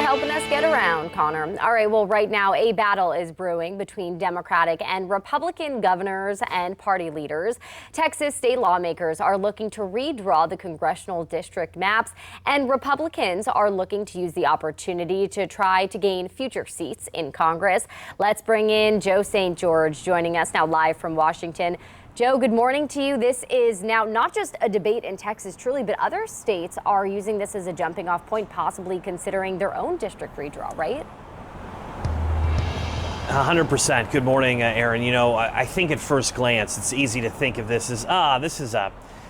helping us get around, Connor. All right, well, right now a battle is brewing between Democratic and Republican governors and party leaders. Texas state lawmakers are looking to redraw the congressional district maps, and Republicans are looking to use the opportunity to try to gain future seats in Congress. Let's bring in Joe St. George joining us now live from Washington. Joe, good morning to you. This is now not just a debate in Texas, truly, but other states are using this as a jumping off point, possibly considering their own district redraw, right? 100%. Good morning, Aaron. You know, I think at first glance, it's easy to think of this as,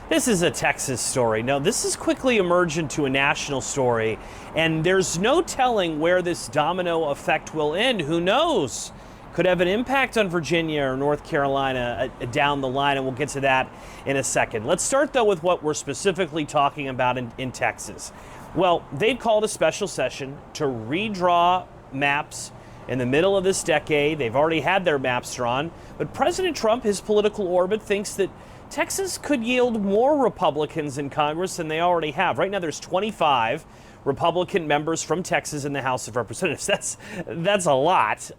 this is a Texas story. No, this has quickly emerged into a national story, and there's no telling where this domino effect will end. Who knows? Could have an impact on Virginia or North Carolina down the line, and we'll get to that in a second. Let's start, though, with what we're specifically talking about in Texas. Well, they've called a special session to redraw maps in the middle of this decade. They've already had their maps drawn, but President Trump, his political orbit, thinks that Texas could yield more Republicans in Congress than they already have. Right now, there's 25 Republican members from Texas in the House of Representatives. That's a lot,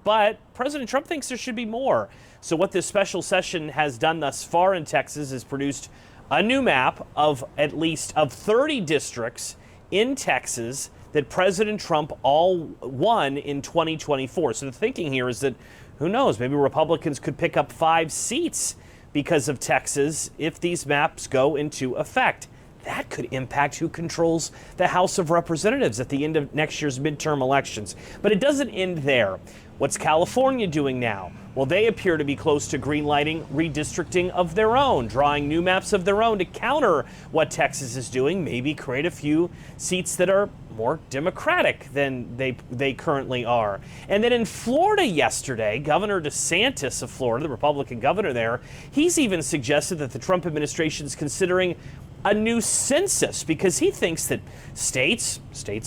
but President Trump thinks there should be more. So what this special session has done thus far in Texas is produced a new map of at least 30 districts in Texas that President Trump all won in 2024. So the thinking here is that, who knows, maybe Republicans could pick up 5 seats because of Texas if these maps go into effect. That could impact who controls the House of Representatives at the end of next year's midterm elections. But it doesn't end there. What's California doing now? Well, they appear to be close to greenlighting redistricting of their own, drawing new maps of their own to counter what Texas is doing, maybe create a few seats that are more Democratic than they currently are. And then in Florida yesterday, Governor DeSantis of Florida, the Republican governor there, he's even suggested that the Trump administration is considering a new census because he thinks that states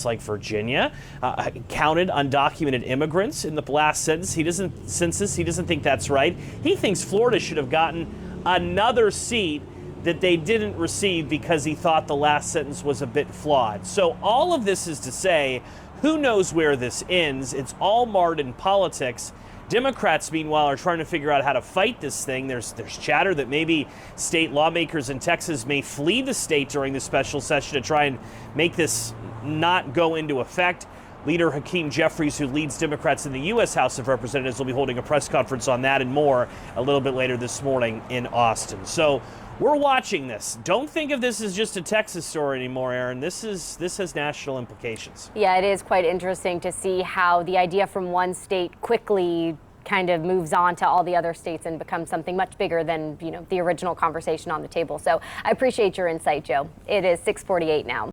like Virginia counted undocumented immigrants in the last census. He doesn't think that's right. He thinks Florida should have gotten another seat that they didn't receive because he thought the last sentence was a bit flawed. So all of this is to say, who knows where this ends? It's all marred in politics. Democrats, meanwhile, are trying to figure out how to fight this thing. There's chatter that maybe state lawmakers in Texas may flee the state during the special session to try and make this not go into effect. Leader Hakeem Jeffries, who leads Democrats in the U.S. House of Representatives, will be holding a press conference on that and more a little bit later this morning in Austin. So we're watching this. Don't think of this as just a Texas story anymore, Aaron. This has national implications. Yeah, it is quite interesting to see how the idea from one state quickly kind of moves on to all the other states and becomes something much bigger than, the original conversation on the table. So I appreciate your insight, Joe. It is 6:48 now.